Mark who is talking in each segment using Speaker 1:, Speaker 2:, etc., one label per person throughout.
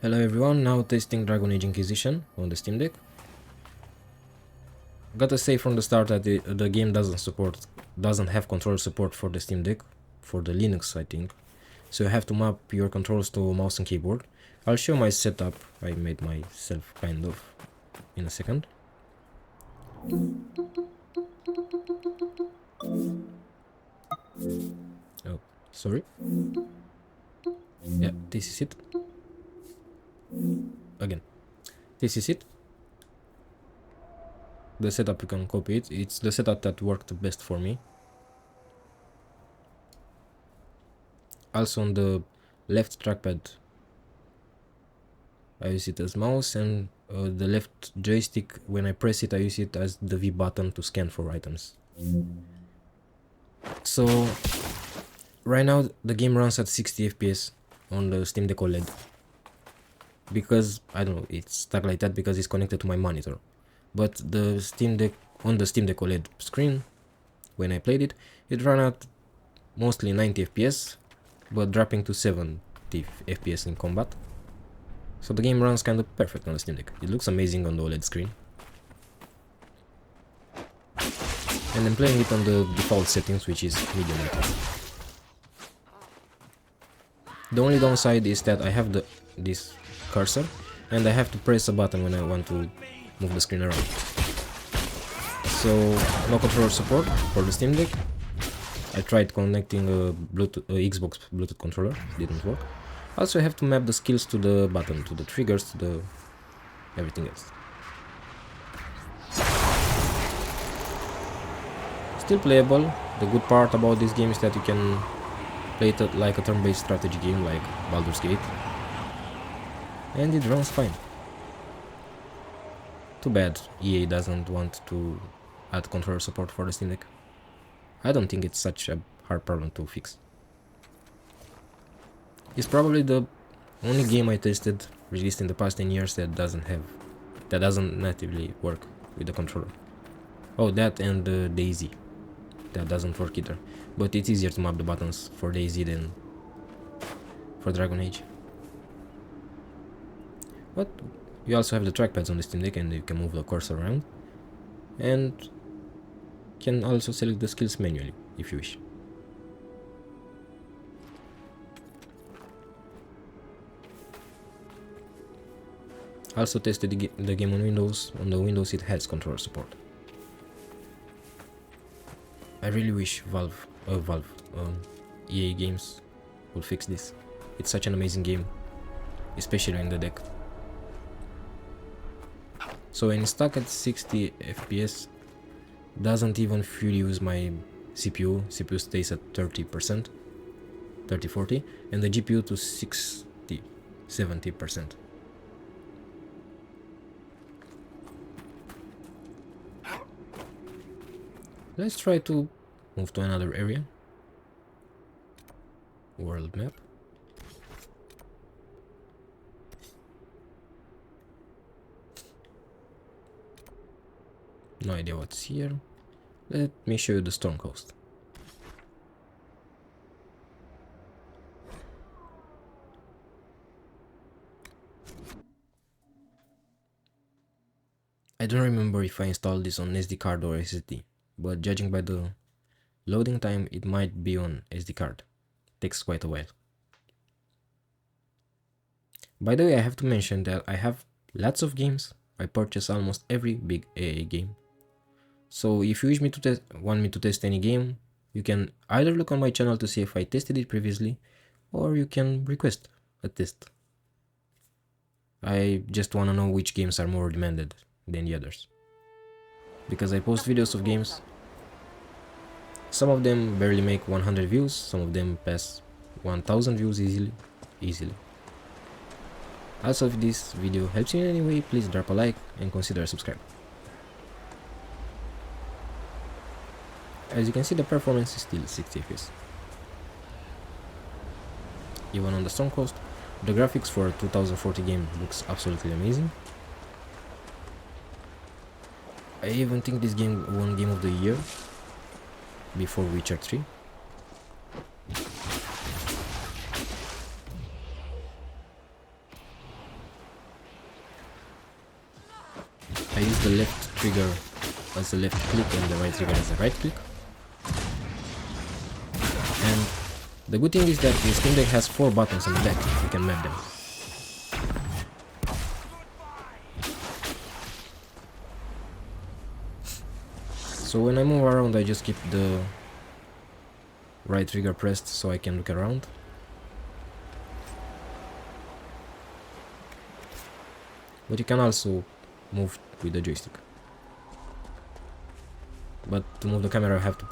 Speaker 1: Hello everyone, now testing Dragon Age Inquisition on the Steam Deck. Gotta say from the start that the game doesn't have controller support for the Steam Deck, for the Linux I think. So you have to map your controls to mouse and keyboard. I'll show my setup I made myself kind of in a second. Oh, sorry. Yeah, this is it. Again, this is it. The setup, you can copy it. It's the setup that worked the best for me. Also on the left trackpad I use it as mouse, and the left joystick, when I press it I use it as the V button to scan for items. So right now the game runs at 60 FPS on the Steam Deck OLED, because I don't know, it's stuck like that because it's connected to my monitor. But the Steam Deck, on the Steam Deck OLED screen, when I played it, it ran at mostly 90 FPS, but dropping to 70 FPS in combat. So the game runs kind of perfect on the Steam Deck. It looks amazing on the OLED screen. And I'm playing it on the default settings, which is medium. The only downside is that I have this cursor, and I have to press a button when I want to move the screen around. So no controller support for the Steam Deck. I tried connecting a Xbox Bluetooth controller, didn't work. Also I have to map the skills to the button, to the triggers, to the everything else. Still playable. The good part about this game is that you can play it like a turn-based strategy game like Baldur's Gate, and it runs fine. Too bad EA doesn't want to add controller support for the Steam Deck. I don't think it's such a hard problem to fix. It's probably the only game I tested released in the past 10 years that doesn't natively work with the controller. Oh, that and DayZ. That doesn't work either. But it's easier to map the buttons for DayZ than for Dragon Age. But you also have the trackpads on the Steam Deck, and you can move the cursor around. And can also select the skills manually if you wish. Also tested the game on Windows. On the Windows it has controller support. I really wish EA Games would fix this. It's such an amazing game, especially in the deck. So when it's stuck at 60 FPS, doesn't even fully use my CPU. CPU stays at 30%, 30-40, and the GPU to 60-70%. Let's try to move to another area. World map. No idea what's here. Let me show you the Storm Coast. I don't remember if I installed this on SD card or SSD, but judging by the loading time, it might be on SD card. Takes quite a while. By the way, I have to mention that I have lots of games. I purchase almost every big AA game. So if you want me to test any game, you can either look on my channel to see if I tested it previously, or you can request a test. I just want to know which games are more demanded than the others, because I post videos of games. Some of them barely make 100 views, some of them pass 1000 views easily. Also, if this video helps you in any way, please drop a like and consider subscribing. As you can see, the performance is still 60 FPS. Even on the Storm Coast, the graphics for a 2040 game looks absolutely amazing. I even think this game won Game of the Year before Witcher 3. use the left trigger as the left click and the right trigger as the right click. And the good thing is that the Steam Deck has 4 buttons on the back, you can map them. So when I move around, I just keep the right trigger pressed so I can look around. But you can also move with the joystick. But to move the camera, I have to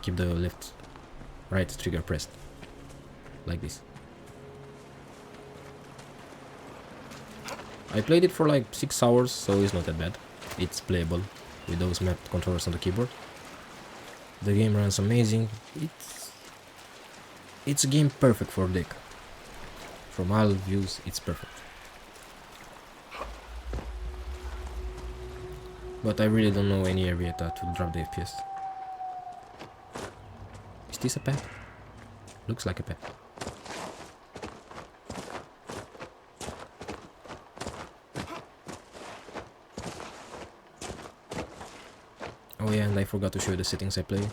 Speaker 1: keep the right trigger pressed, like this. I played it for like 6 hours, so it's not that bad. It's playable with those mapped controllers on the keyboard. The game runs amazing. It's a game perfect for deck. From all views, it's perfect. But I really don't know any area that will drop the FPS. Is this a pet? Looks like a pet. Oh yeah, and I forgot to show you the settings I play.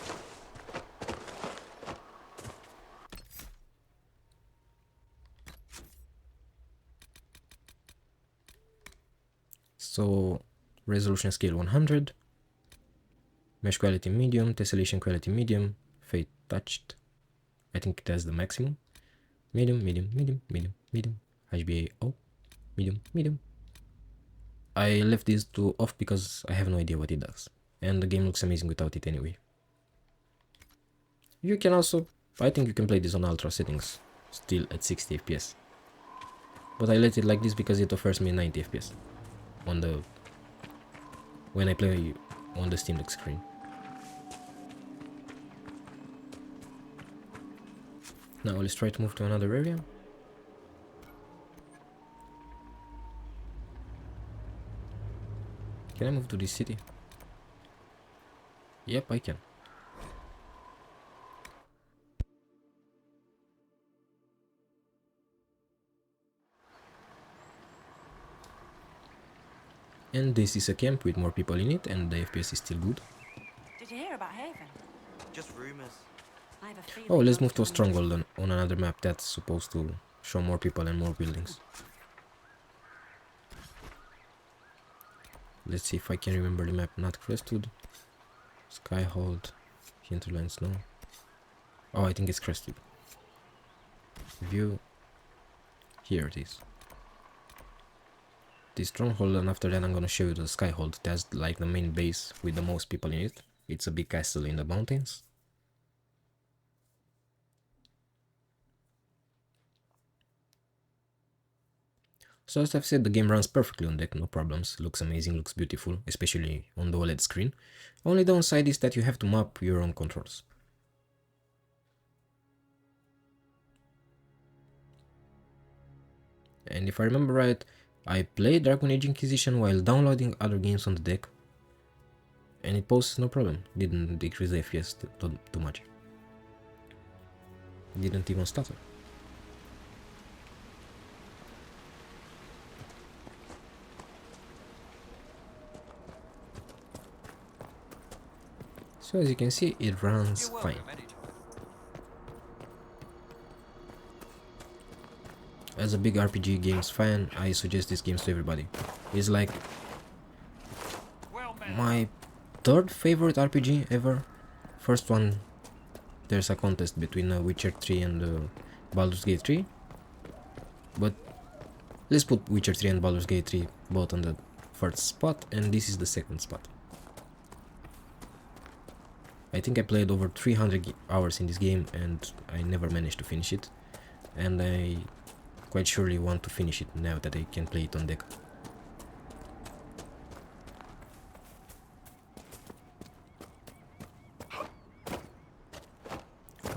Speaker 1: So, resolution scale 100, mesh quality medium, tessellation quality medium, fade touched, I think it has the maximum, medium, medium, medium, medium, medium, HBA O, medium, medium. I left these two off because I have no idea what it does, and the game looks amazing without it anyway. You can also, I think you can play this on ultra settings, still at 60 FPS. But I let it like this because it offers me 90 FPS when I play on the Steam Deck screen. Now let's try to move to another area. Can I move to this city? Yep, I can. And this is a camp with more people in it, and the FPS is still good.
Speaker 2: Did you hear about Haven?
Speaker 3: Just rumors.
Speaker 2: I have a feeling.
Speaker 1: Oh, let's move to a stronghold on another map that's supposed to show more people and more buildings. Let's see if I can remember the map. Not Crested, Skyhold, Hinterland Snow. Oh, I think it's Crested. View. Here it is. This stronghold, and after that I'm gonna show you the Skyhold. That's like the main base with the most people in it. It's a big castle in the mountains. So as I've said, the game runs perfectly on deck, no problems. Looks amazing, looks beautiful, especially on the OLED screen. Only downside is that you have to map your own controls. And if I remember right, I played Dragon Age Inquisition while downloading other games on the deck, and it poses no problem. Didn't decrease the FPS too much. Didn't even stutter. So as you can see, it runs fine. As a big RPG games fan, I suggest these games to everybody. It's like my third favorite RPG ever. First one, there's a contest between Witcher 3 and Baldur's Gate 3. But let's put Witcher 3 and Baldur's Gate 3 both on the first spot, and this is the second spot. I think I played over 300 hours in this game and I never managed to finish it. And I quite surely want to finish it now that I can play it on deck.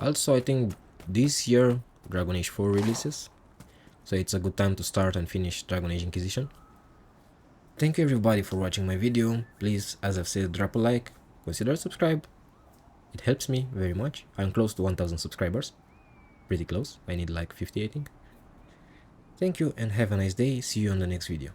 Speaker 1: Also, I think this year Dragon Age 4 releases, so it's a good time to start and finish Dragon Age Inquisition. Thank you everybody for watching my video. Please, as I've said, drop a like, consider subscribe. It helps me very much. I'm close to 1000 subscribers. Pretty close. I need like 50, I think. Thank you and have a nice day. See you on the next video.